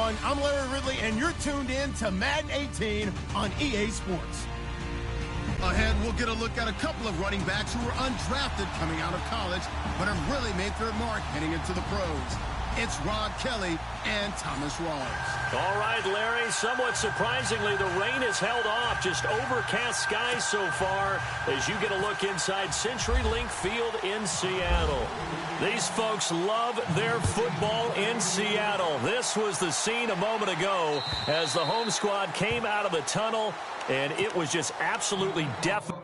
everyone. I'm Larry Ridley, and you're tuned in to Madden 18 on EA Sports. Ahead, we'll get a look at a couple of running backs who were undrafted coming out of college, but have really made their mark heading into the pros. It's Rod Kelly and Thomas Rawls. All right, Larry, somewhat surprisingly, the rain has held off. Just overcast skies so far as you get a look inside CenturyLink Field in Seattle. These folks love their football in Seattle. This was the scene a moment ago as the home squad came out of the tunnel, and it was just absolutely deafening.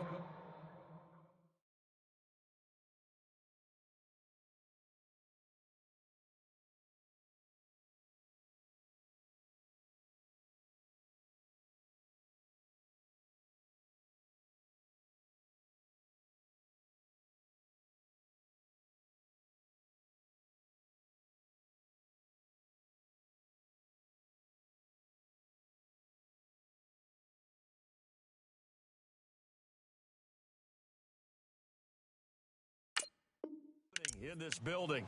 In this building.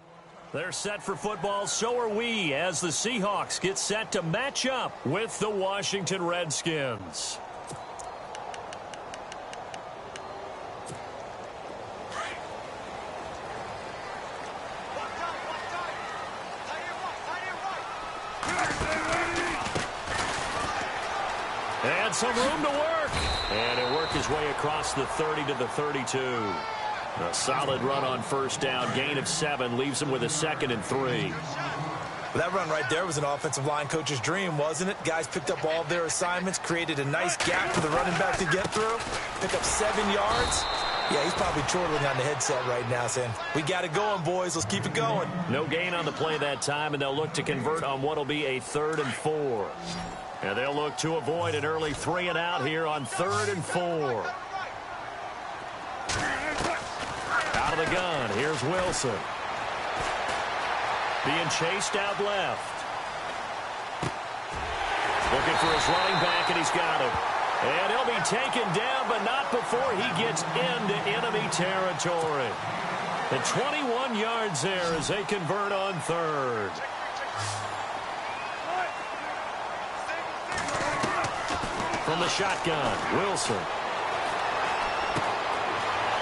They're set for football, so are we, as the Seahawks get set to match up with the Washington Redskins. And some room to work. And he'll work his way across the 30 to the 32. A solid run on first down, gain of 7, leaves him with a 2nd and 3. Well, that run right there was an offensive line coach's dream, wasn't it? Guys picked up all of their assignments, created a nice gap for the running back to get through, pick up 7 yards. Yeah, he's probably chortling on the headset right now saying, we got it going, boys. Let's keep it going. No gain on the play that time, and they'll look to convert on what will be a 3rd and 4. And they'll look to avoid an early 3 and out here on 3rd and 4. Out of the gun, here's Wilson. Being chased out left. Looking for his running back, and he's got him. And he'll be taken down, but not before he gets into enemy territory. And 21 yards there as they convert on 3rd. From the shotgun, Wilson.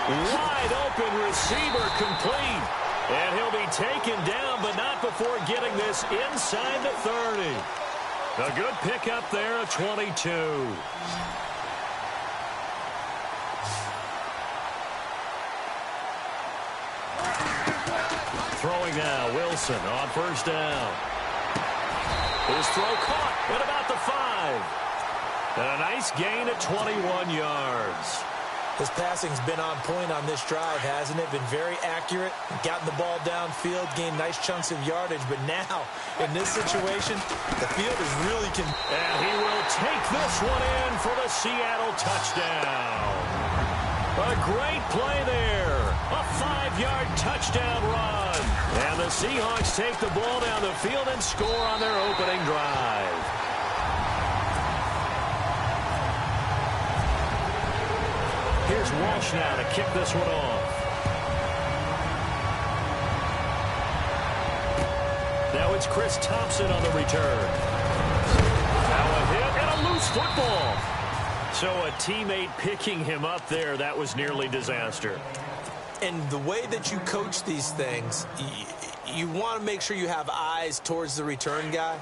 Wide open receiver complete. And he'll be taken down, but not before getting this inside the 30. A good pickup there at 22. Throwing now, Wilson on first down. His throw caught at about the 5. And a nice gain at 21 yards. His passing's been on point on this drive, hasn't it? Been very accurate, gotten the ball downfield, gained nice chunks of yardage. But now, in this situation, the field is really... And he will take this one in for the Seattle touchdown. A great play there. A 5-yard touchdown run. And the Seahawks take the ball down the field and score on their opening drive. Here's Walsh now to kick this one off. Now it's Chris Thompson on the return. Now a hit and a loose football. So a teammate picking him up there, that was nearly disaster. And the way that you coach these things, you want to make sure you have eyes towards the return guy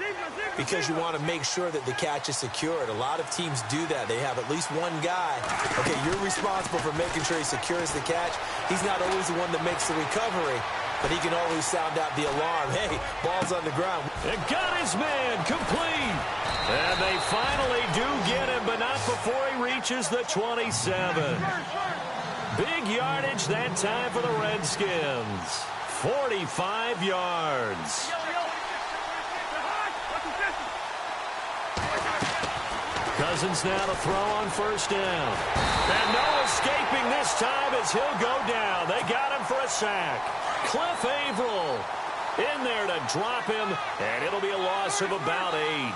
because you want to make sure that the catch is secured. A lot of teams do that. They have at least one guy. Okay, you're responsible for making sure he secures the catch. He's not always the one that makes the recovery, but he can always sound out the alarm. Hey, ball's on the ground. And got his man complete. And they finally do get him, but not before he reaches the 27. Big yardage that time for the Redskins. 45 yards. Cousins now to throw on first down. And no escaping this time as he'll go down. They got him for a sack. Cliff Averill in there to drop him, and it'll be a loss of about 8.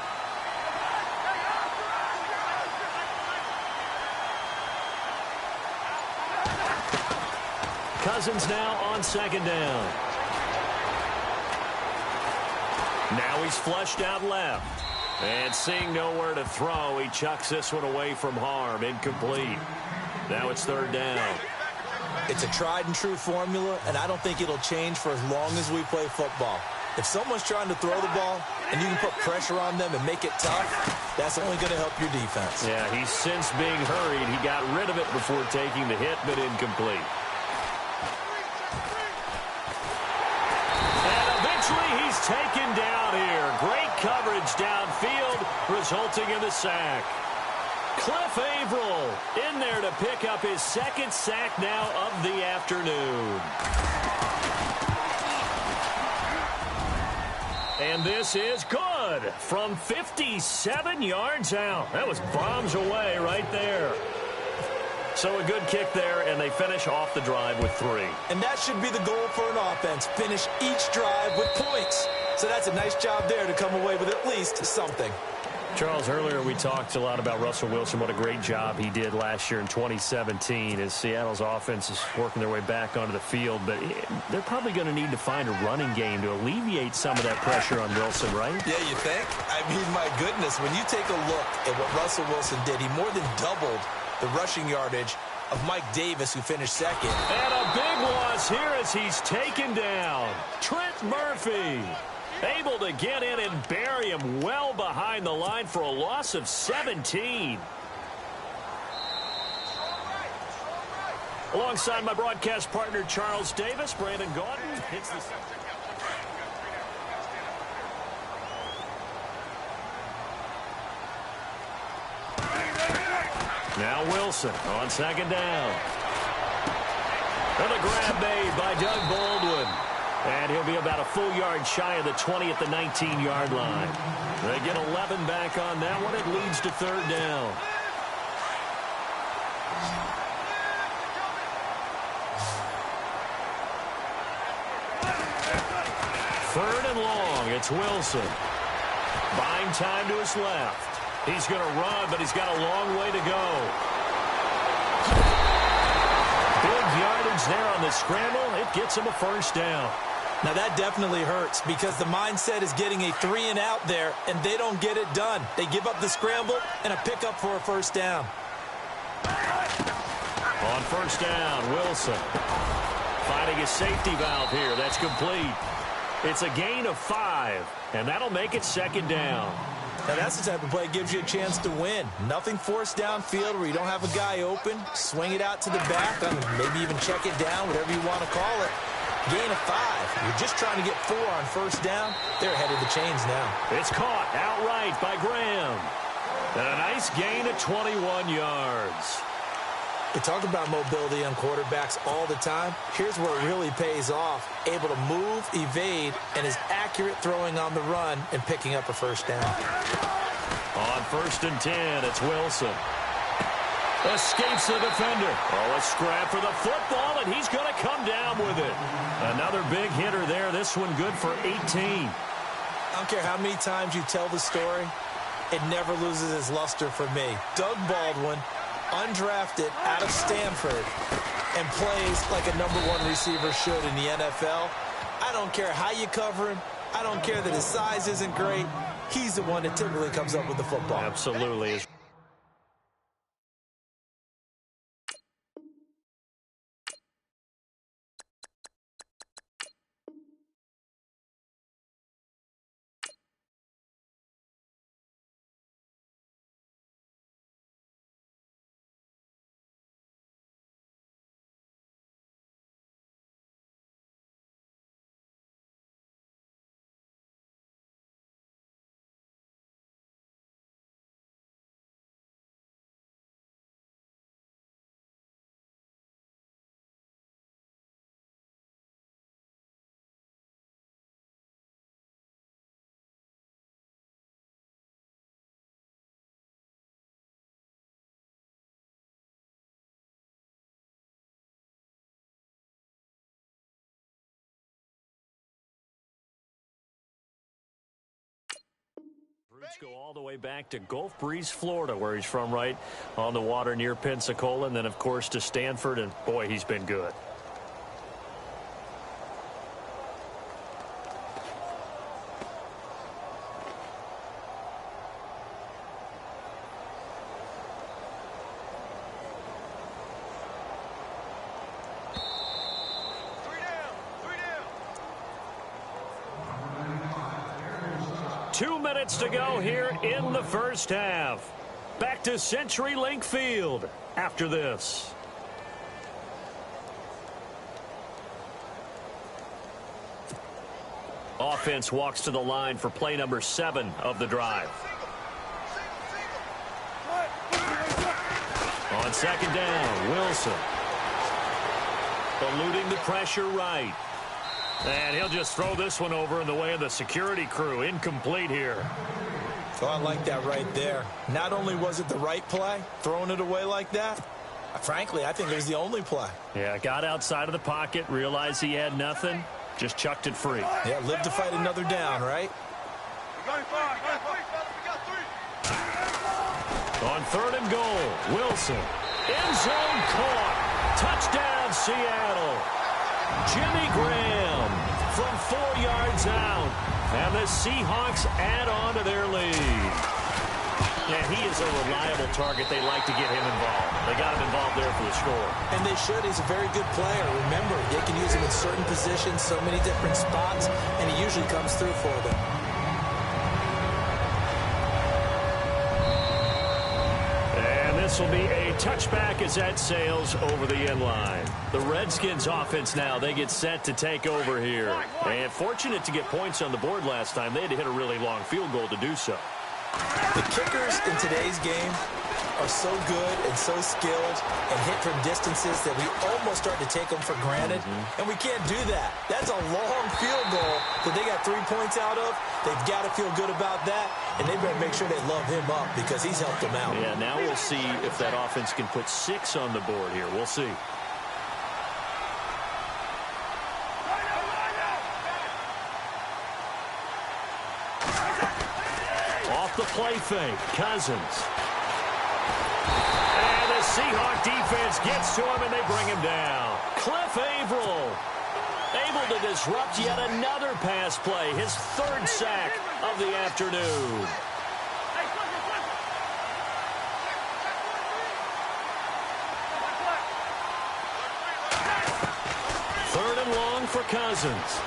Cousins now on second down. Now he's flushed out left. And seeing nowhere to throw, he chucks this one away from harm. Incomplete. Now it's third down. It's a tried-and-true formula, and I don't think it'll change for as long as we play football. If someone's trying to throw the ball and you can put pressure on them and make it tough, that's only going to help your defense. Yeah, he's since being hurried. He got rid of it before taking the hit, but incomplete. And eventually he's taken down here. Great coverage downfield, resulting in the sack. Cliff Averill in there to pick up his second sack now of the afternoon. And this is good from 57 yards out. That was bombs away right there. So a good kick there, and they finish off the drive with 3. And that should be the goal for an offense. Finish each drive with points. So that's a nice job there to come away with at least something. Charles, earlier we talked a lot about Russell Wilson, what a great job he did last year in 2017 as Seattle's offense is working their way back onto the field. But they're probably going to need to find a running game to alleviate some of that pressure on Wilson, right? Yeah, you think? I mean, my goodness, when you take a look at what Russell Wilson did, he more than doubled the rushing yardage of Mike Davis, who finished second. And a big loss here as he's taken down. Trent Murphy able to get in and bury him well behind the line for a loss of 17. Alongside my broadcast partner, Charles Davis, Brandon Gaudin hits the... Now Wilson on second down. And a grab made by Doug Baldwin. And he'll be about a full yard shy of the 20 at the 19-yard line. They get 11 back on that one. It leads to third down. Third and long. It's Wilson. Buying time to his left. He's going to run, but he's got a long way to go. Big yardage there on the scramble. It gets him a first down. Now, that definitely hurts because the mindset is getting a 3-and-out there, and they don't get it done. They give up the scramble and a pickup for a first down. On first down, Wilson finding a safety valve here. That's complete. It's a gain of 5, and that'll make it second down. Now, that's the type of play that gives you a chance to win. Nothing forced downfield where you don't have a guy open. Swing it out to the back, maybe even check it down, whatever you want to call it. Gain of 5. You're just trying to get 4 on first down. They're ahead of the chains now. It's caught outright by Graham. And a nice gain of 21 yards. We talk about mobility on quarterbacks all the time. Here's where it really pays off. Able to move, evade, and is accurate throwing on the run and picking up a first down. On first and 10, it's Wilson. Escapes the defender. Oh, a scrap for the football, and he's going to come down with it. Another big hitter there. This one good for 18. I don't care how many times you tell the story, it never loses its luster for me. Doug Baldwin, undrafted out of Stanford, and plays like a #1 receiver should in the NFL. I don't care how you cover him. I don't care that his size isn't great. He's the one that typically comes up with the football. Absolutely. Roots go all the way back to Gulf Breeze, Florida, where he's from, right on the water near Pensacola, and then, of course, to Stanford, and, boy, he's been good. 2 minutes to go here in the first half. Back to CenturyLink Field after this. Offense walks to the line for play number 7 of the drive. On second down, Wilson. Eluding the pressure right. And he'll just throw this one over in the way of the security crew. Incomplete here. So I like that right there. Not only was it the right play, throwing it away like that, frankly, I think it was the only play. Yeah, got outside of the pocket, realized he had nothing, just chucked it free. Yeah, live to fight another down, right? On third and goal, Wilson. End zone caught. Touchdown, Seattle. Jimmy Graham from 4 yards out. And the Seahawks add on to their lead. Yeah, he is a reliable target. They like to get him involved. They got him involved there for the score. And they should. He's a very good player. Remember, they can use him in certain positions, so many different spots, and he usually comes through for them. This will be a touchback as that sails over the end line. The Redskins offense now, they get set to take over here. And fortunate to get points on the board last time. They had to hit a really long field goal to do so. The kickers in today's game are so good and so skilled and hit from distances that we almost start to take them for granted. And we can't do that. That's a long field goal that they got 3 points out of. They've got to feel good about that, and they better make sure they love him up because he's helped them out. Yeah, now we'll see if that offense can put 6 on the board here. We'll see. Off the play fake, Cousins. And the Seahawk defense gets to him, and they bring him down. Cliff Averill able to disrupt yet another pass play, his 3rd sack of the afternoon. Third and long for Cousins.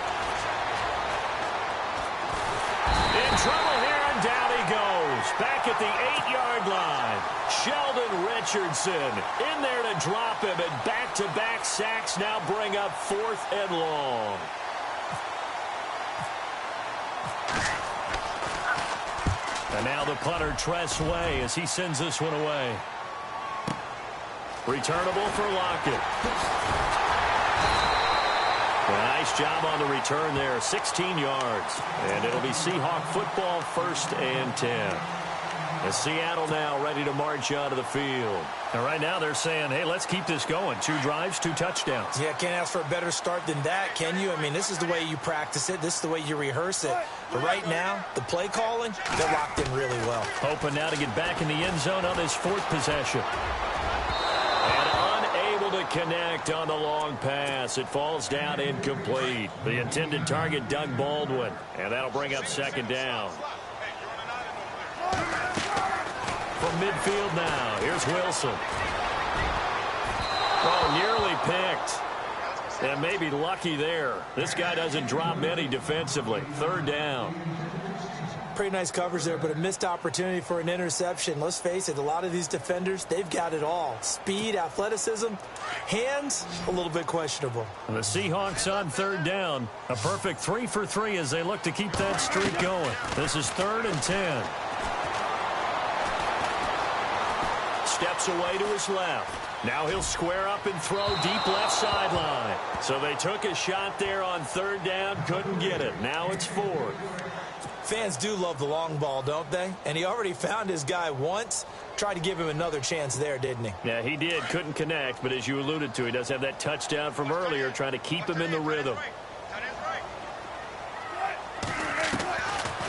In trouble here, and down he goes. Back at the 8-yard line. Sheldon Richardson in there to drop him, and back-to-back sacks now bring up 4th and long. And now the punter, Tress Way, as he sends this one away. Returnable for Lockett. Nice job on the return there, 16 yards. And it'll be Seahawk football, 1st and 10. And Seattle now ready to march onto the field. And right now they're saying, hey, let's keep this going. 2 drives, 2 touchdowns. Yeah, can't ask for a better start than that, can you? I mean, this is the way you practice it. This is the way you rehearse it. But right now, the play calling, they're locked in really well. Hoping now to get back in the end zone on his 4th possession. And unable to connect on the long pass. It falls down incomplete. The intended target, Doug Baldwin. And that'll bring up 2nd down. From midfield now, here's Wilson. Oh, nearly picked. And maybe lucky there. This guy doesn't drop many defensively. 3rd down. Pretty nice coverage there, but a missed opportunity for an interception. Let's face it, a lot of these defenders, they've got it all. Speed, athleticism, hands, a little bit questionable. And the Seahawks on 3rd down. A perfect 3 for 3 as they look to keep that streak going. This is 3rd and 10. Steps away to his left. Now he'll square up and throw deep left sideline. So they took a shot there on 3rd down, couldn't get it. Now it's 4th. Fans do love the long ball, don't they? And he already found his guy once. Tried to give him another chance there, didn't he? Yeah, he did. Couldn't connect, but as you alluded to, he does have that touchdown from earlier, trying to keep him in the rhythm.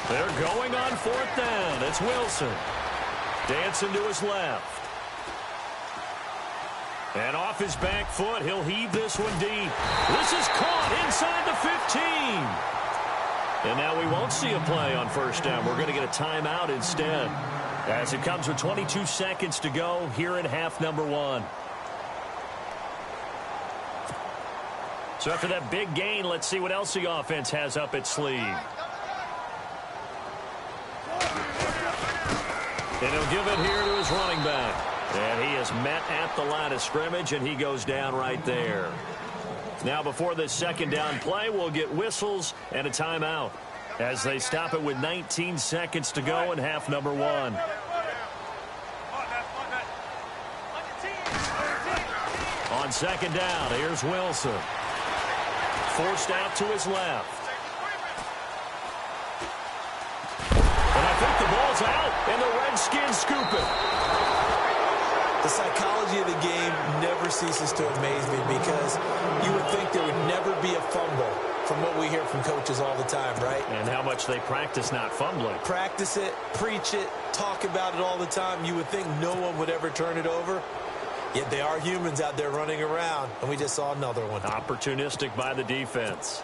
They're going on 4th down. It's Wilson. Dancing to his left. And off his back foot, he'll heave this one deep. This is caught inside the 15. And now we won't see a play on 1st down. We're going to get a timeout instead, as it comes with 22 seconds to go here in half number 1. So after that big gain, let's see what else the offense has up its sleeve. And he'll give it here to his running back. And he is met at the line of scrimmage, and he goes down right there. Now, before this second down play, we'll get whistles and a timeout as they stop it with 19 seconds to go in half number 1. On second down, here's Wilson. Forced out to his left. And I think the ball's out, and the Redskins scoop it. The psychology of the game never ceases to amaze me because you would think there would never be a fumble from what we hear from coaches all the time, right? And how much they practice not fumbling. Practice it, preach it, talk about it all the time. You would think no one would ever turn it over. Yet they are humans out there running around, and we just saw another one. Opportunistic by the defense.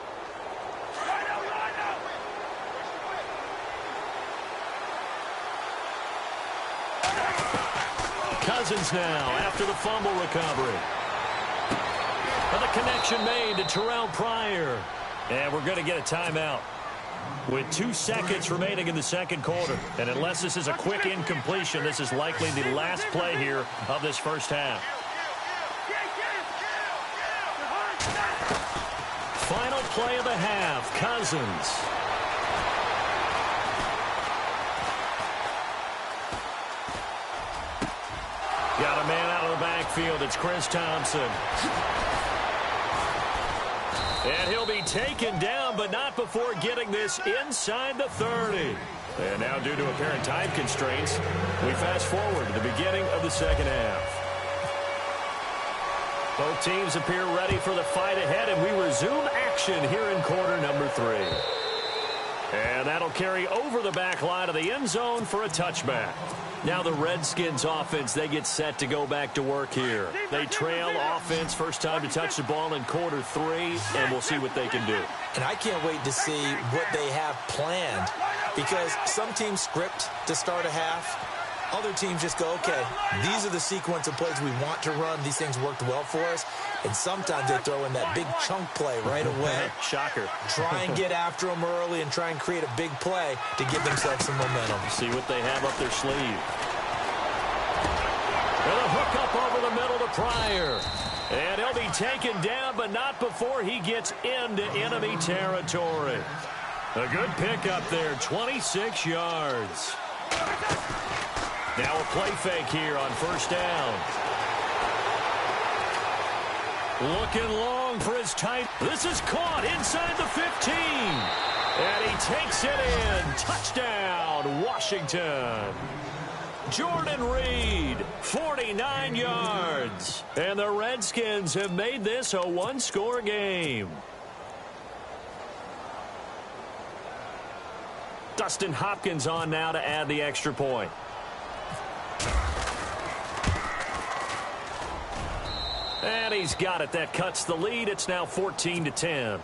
Cousins now after the fumble recovery. And the connection made to Terrell Pryor. And we're going to get a timeout with 2 seconds remaining in the second quarter. And unless this is a quick incompletion, this is likely the last play here of this first half. Final play of the half, Cousins. Got a man out of the backfield. It's Chris Thompson. And he'll be taken down, but not before getting this inside the 30. And now, due to apparent time constraints, we fast forward to the beginning of the second half. Both teams appear ready for the fight ahead, and we resume action here in quarter number 3. And that'll carry over the back line of the end zone for a touchback. Now the Redskins offense, they get set to go back to work here. They trail offense, first time to touch the ball in quarter 3, and we'll see what they can do. And I can't wait to see what they have planned because some teams script to start a half. Other teams just go, okay, these are the sequence of plays we want to run. These things worked well for us. And sometimes they throw in that big chunk play right away. Shocker. Try and get after them early and try and create a big play to give themselves some momentum. See what they have up their sleeve. And a hook up over the middle to Pryor. And he'll be taken down, but not before he gets into enemy territory. A good pickup there, 26 yards. Now a play fake here on first down. Looking long for his tight. This is caught inside the 15. And he takes it in. Touchdown, Washington. Jordan Reed, 49 yards. And the Redskins have made this a one-score game. Dustin Hopkins on now to add the extra point. And he's got it. That cuts the lead. It's now 14-10.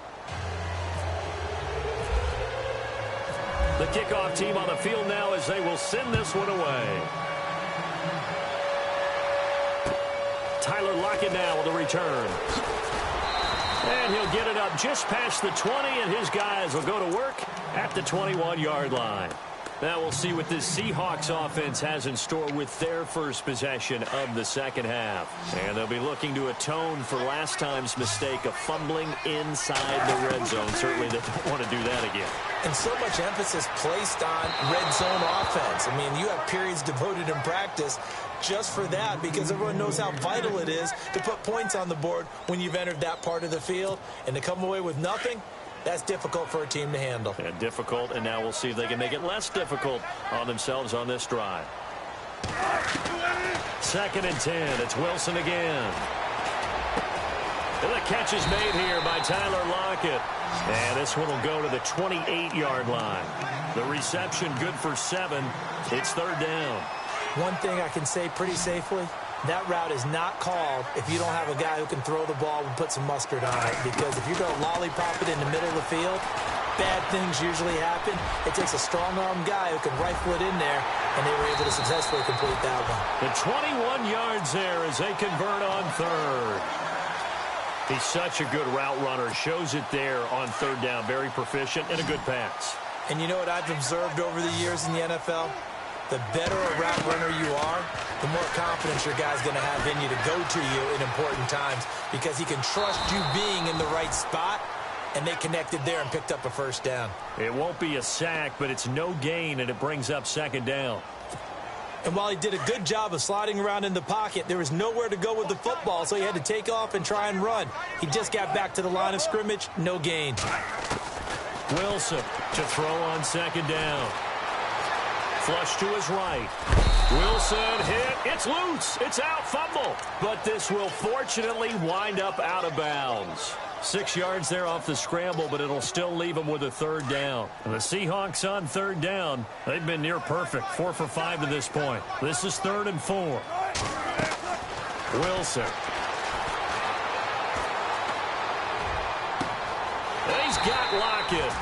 The kickoff team on the field now as they will send this one away. Tyler Lockett now with a return. And he'll get it up just past the 20, and his guys will go to work at the 21-yard line. Now we'll see what this Seahawks offense has in store with their first possession of the second half. And they'll be looking to atone for last time's mistake of fumbling inside the red zone. Certainly they don't want to do that again. And so much emphasis placed on red zone offense. I mean, you have periods devoted in practice just for that because everyone knows how vital it is to put points on the board when you've entered that part of the field. And to come away with nothing, that's difficult for a team to handle. And difficult, and now we'll see if they can make it less difficult on themselves on this drive. 2nd and 10. It's Wilson again. And the catch is made here by Tyler Lockett. And this one will go to the 28-yard line. The reception good for 7. It's 3rd down. One thing I can say pretty safely, that route is not called if you don't have a guy who can throw the ball and put some mustard on it. Because if you're going to lollipop it in the middle of the field, bad things usually happen. It takes a strong-arm guy who can rifle it in there, and they were able to successfully complete that one. The 21 yards there as they convert on 3rd. He's such a good route runner. Shows it there on 3rd down. Very proficient and a good pass. And you know what I've observed over the years in the NFL? the better a route runner you are, the more confidence your guy's going to have in you to go to you in important times because he can trust you being in the right spot, and they connected there and picked up a first down. It won't be a sack, but it's no gain, and it brings up second down. And while he did a good job of sliding around in the pocket, there was nowhere to go with the football, so he had to take off and try and run. He just got back to the line of scrimmage, no gain. Wilson to throw on second down. Flush to his right. Wilson hit. It's loose. It's out. Fumble. But this will fortunately wind up out of bounds. 6 yards there off the scramble, but it'll still leave them with a third down. And the Seahawks on third down, they've been near perfect. 4 for 5 to this point. This is 3rd and 4. Wilson. He's got Lockett.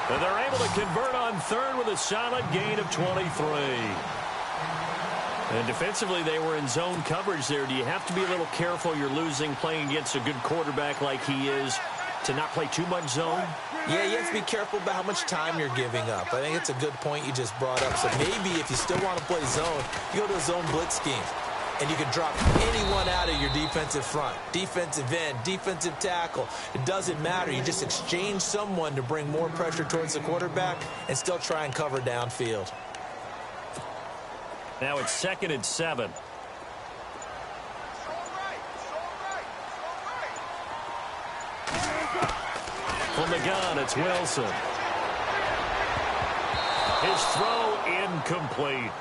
And they're able to convert on third with a solid gain of 23. And defensively, they were in zone coverage there. Do you have to be a little careful you're losing playing against a good quarterback like he is to not play too much zone? Yeah, you have to be careful about how much time you're giving up. I think it's a good point you just brought up. So maybe if you still want to play zone, you go to a zone blitz scheme. And you can drop anyone out of your defensive front. Defensive end, defensive tackle. It doesn't matter. You just exchange someone to bring more pressure towards the quarterback and still try and cover downfield. Now it's 2nd and 7. From the gun, it's Wilson. His throw incomplete.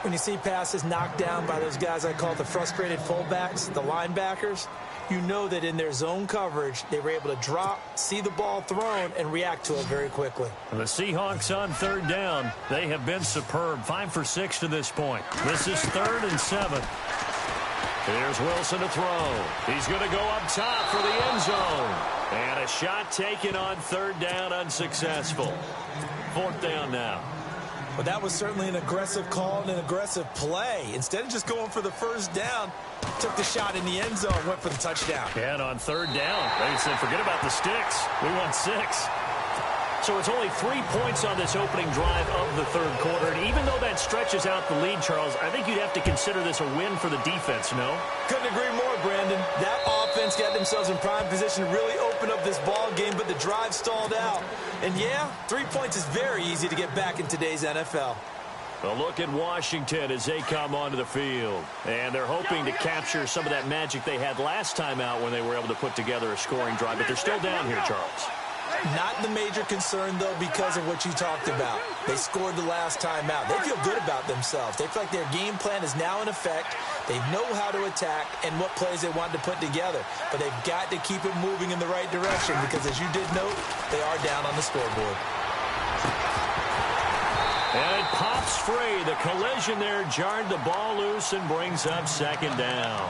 When you see passes knocked down by those guys I call the frustrated fullbacks, the linebackers, you know that in their zone coverage, they were able to drop, see the ball thrown, and react to it very quickly. And the Seahawks on third down, they have been superb. 5 for 6 to this point. This is 3rd and 7. Here's Wilson to throw. He's going to go up top for the end zone. And a shot taken on third down, unsuccessful. 4th down now. But that was certainly an aggressive call and an aggressive play. Instead of just going for the first down, took the shot in the end zone, went for the touchdown. And on third down, they said, forget about the sticks. We want 6. So it's only 3 points on this opening drive of the third quarter. And even though that stretches out the lead, Charles, I think you'd have to consider this a win for the defense, no? Couldn't agree more, Brandon. That offense got themselves in prime position to really open up this ball game, but the drive stalled out. And yeah, 3 points is very easy to get back in today's NFL. A look at Washington as they come onto the field. And they're hoping to capture some of that magic they had last time out when they were able to put together a scoring drive. But they're still down here, Charles. Not the major concern, though, because of what you talked about. They scored the last time out. They feel good about themselves. They feel like their game plan is now in effect. They know how to attack and what plays they want to put together. But they've got to keep it moving in the right direction because, as you did note, they are down on the scoreboard. And it pops free. The collision there jarred the ball loose and brings up second down.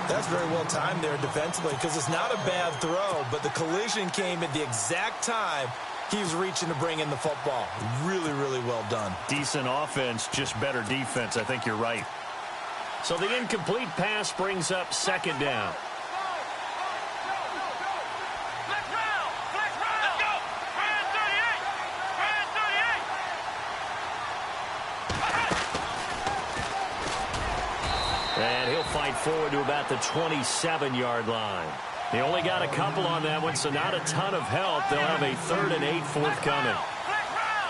That's very well timed there defensively because it's not a bad throw, but the collision came at the exact time he was reaching to bring in the football. Really, really well done. Decent offense, just better defense. I think you're right. So the incomplete pass brings up second down. And he'll fight forward to about the 27-yard line. They only got a couple on that one, so not a ton of help. They'll have a 3rd and 8 forthcoming.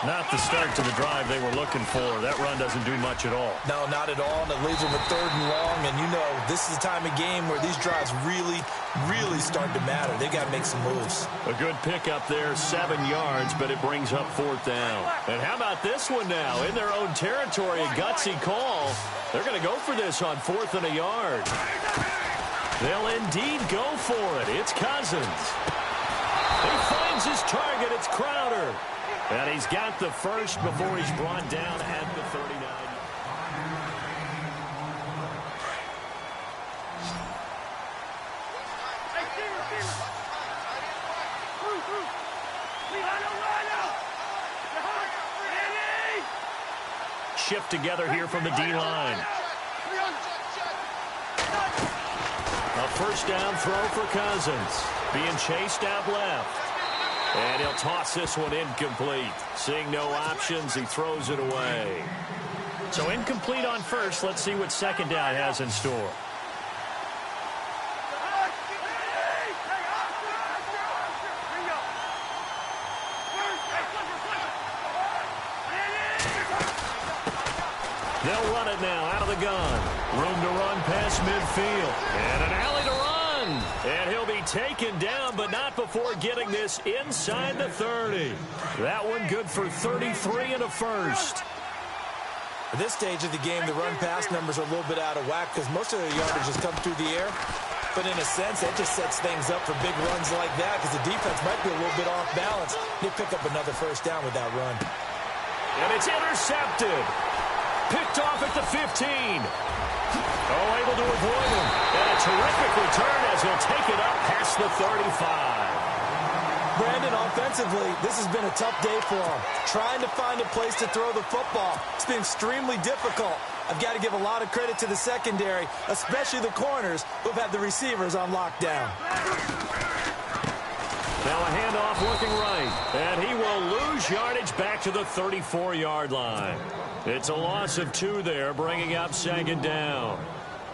Not the start to the drive they were looking for. That run doesn't do much at all. No, not at all, and it leaves them with 3rd and long. And you know, this is the time of game where these drives really, really start to matter. They got to make some moves. A good pickup there, 7 yards, but it brings up 4th down. And how about this one now? In their own territory, a gutsy call. They're going to go for this on 4th and a yard. They'll indeed go for it. It's Cousins. He finds his target. It's Crowder. And he's got the first before he's brought down at the 39. Shift together here from the D-line. A first down throw for Cousins. Being chased out left. And he'll toss this one incomplete. Seeing no options, he throws it away. So incomplete on first. Let's see what second down has in store. They'll run it now out of the gun. Room to run past midfield. And an alley to run. And he'll be taken down, but not before getting this inside the 30. That one good for 33 and a first. At this stage of the game, the run-pass numbers are a little bit out of whack because most of their yardage has come through the air. But in a sense, that just sets things up for big runs like that because the defense might be a little bit off balance. They pick up another first down with that run. And it's intercepted. Picked off at the 15. Oh, able to avoid him. And a terrific return as he'll take it up past the 35. Brandon, offensively, this has been a tough day for him. Trying to find a place to throw the football. It's been extremely difficult. I've got to give a lot of credit to the secondary, especially the corners who've had the receivers on lockdown. Now a handoff looking right. And he will lose yardage back to the 34-yard line. It's a loss of 2 there, bringing up second down.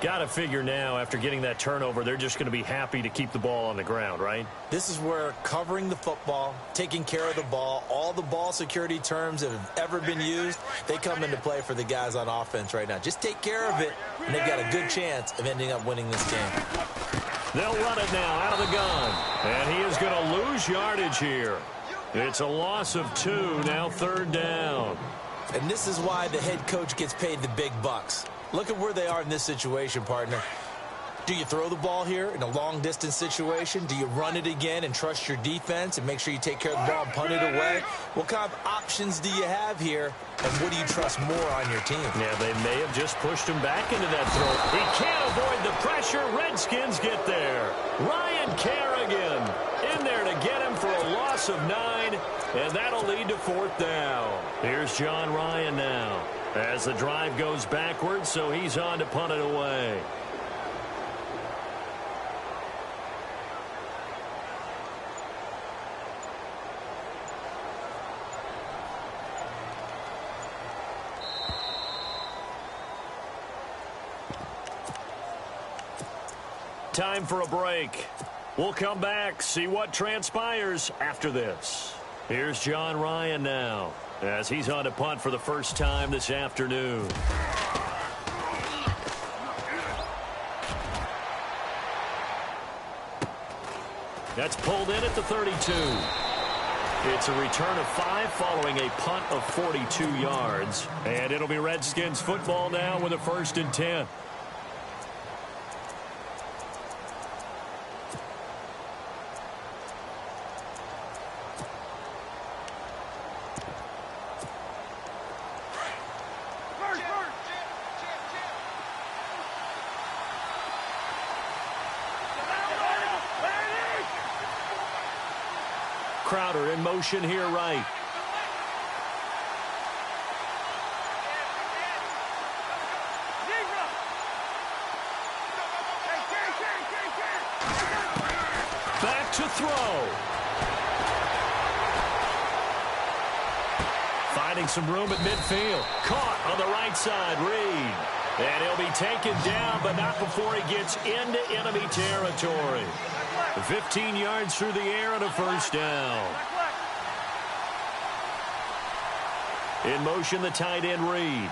Got to figure now, after getting that turnover, they're just going to be happy to keep the ball on the ground, right? This is where covering the football, taking care of the ball, all the ball security terms that have ever been used, they come into play for the guys on offense right now. Just take care of it, and they've got a good chance of ending up winning this game. They'll run it now out of the gun. And he is going to lose yardage here. It's a loss of 2, now third down. And this is why the head coach gets paid the big bucks. Look at where they are in this situation, partner. Do you throw the ball here in a long-distance situation? Do you run it again and trust your defense and make sure you take care of the ball and punt it away? What kind of options do you have here, and what do you trust more on your team? Yeah, they may have just pushed him back into that throw. He can't avoid the pressure. Redskins get there. Ryan Kerrigan in there to get him for a loss of 9, and that'll lead to fourth down. Here's John Ryan now as the drive goes backwards, so he's on to punt it away. Time for a break. We'll come back, see what transpires after this. Here's John Ryan now as he's on to punt for the first time this afternoon. That's pulled in at the 32. It's a return of 5 following a punt of 42 yards. And it'll be Redskins football now with a 1st and 10. Crowder in motion here right. Back to throw. Finding some room at midfield. Caught on the right side, Reed. And he'll be taken down, but not before he gets into enemy territory. 15 yards through the air and a first down. In motion, the tight end, Reed.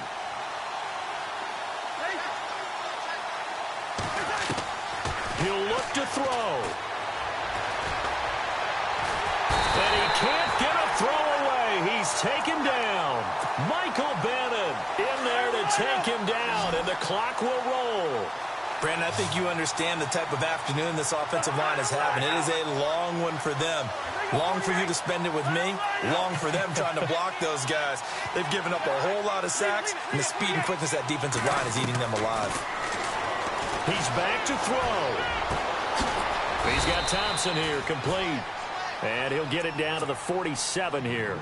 He'll look to throw. And he can't get a throw away. He's taken down. Michael Bennett in there to take him down, and the clock will roll. Brandon, I think you understand the type of afternoon this offensive line is having. It is a long one for them. Long for you to spend it with me. Long for them trying to block those guys. They've given up a whole lot of sacks, and the speed and quickness of that defensive line is eating them alive. He's back to throw. He's got Thompson here, complete. And he'll get it down to the 47 here.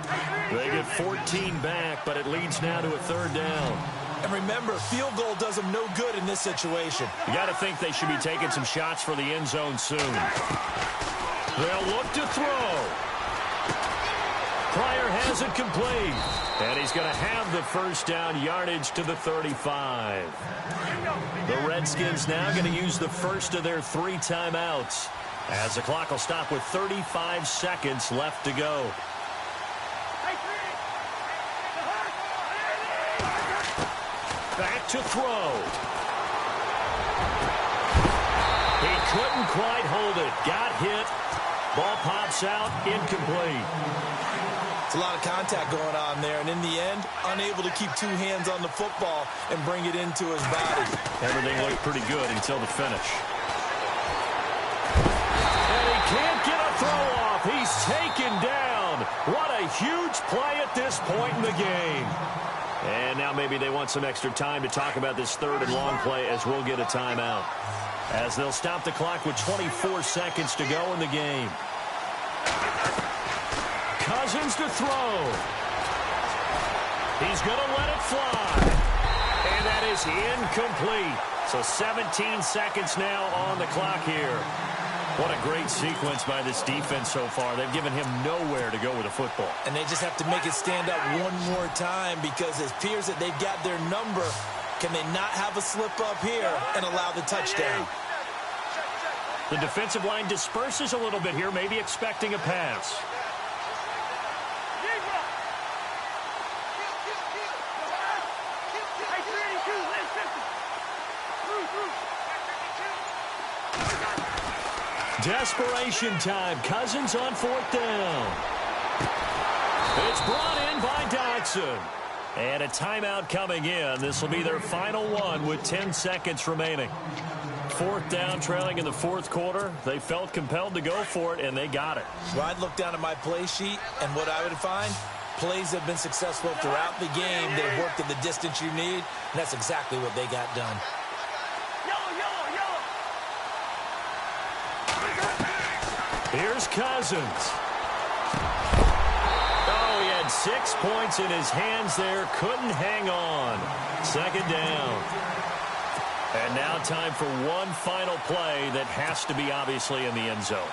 They get 14 back, but it leads now to a third down. And remember, field goal does them no good in this situation. You got to think they should be taking some shots for the end zone soon. They'll look to throw. Pryor has it complete. And he's going to have the first down yardage to the 35. The Redskins now going to use the first of their 3 timeouts, as the clock will stop with 35 seconds left to go. Back to throw. He couldn't quite hold it. Got hit. Ball pops out. Incomplete. It's a lot of contact going on there, and in the end, unable to keep 2 hands on the football and bring it into his body. Everything looked pretty good until the finish. And he can't get a throw off. He's taken down. What a huge play at this point in the game. And now maybe they want some extra time to talk about this 3rd and long play, as we'll get a timeout, as they'll stop the clock with 24 seconds to go in the game. Cousins to throw. He's going to let it fly. And that is incomplete. So 17 seconds now on the clock here. What a great sequence by this defense so far. They've given him nowhere to go with the football. And they just have to make it stand up one more time, because it appears that they've got their number. Can they not have a slip up here and allow the touchdown? The defensive line disperses a little bit here, maybe expecting a pass. Desperation time. Cousins on 4th down. It's brought in by Dodson. And a timeout coming in. This will be their final one with 10 seconds remaining. 4th down, trailing in the 4th quarter. They felt compelled to go for it, and they got it. Well, I'd look down at my play sheet, and what I would find, plays have been successful throughout the game. They've worked in the distance you need, and that's exactly what they got done. Here's Cousins. Oh, he had 6 points in his hands there. Couldn't hang on. 2nd down. And now time for one final play that has to be obviously in the end zone.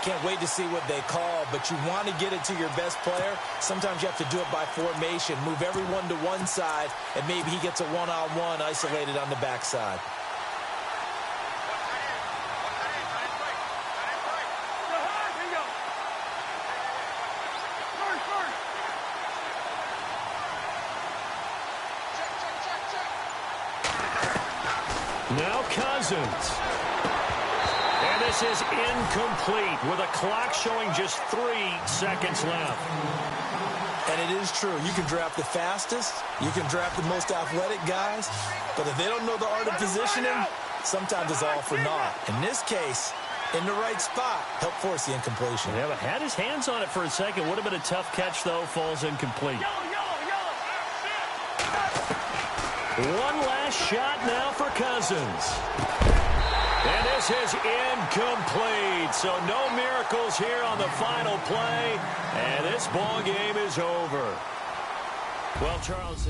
Can't wait to see what they call, but you want to get it to your best player. Sometimes you have to do it by formation. Move everyone to one side, and maybe he gets a one-on-one isolated on the backside. Now Cousins. And this is incomplete with a clock showing just 3 seconds left. And it is true. You can draft the fastest. You can draft the most athletic guys. But if they don't know the art of positioning, sometimes it's all for naught. In this case, in the right spot, help force the incompletion. Yeah, but had his hands on it for a second. Would have been a tough catch, though. Falls incomplete. One last shot now for Cousins. And this is incomplete. So no miracles here on the final play. And this ball game is over. Well, Charles,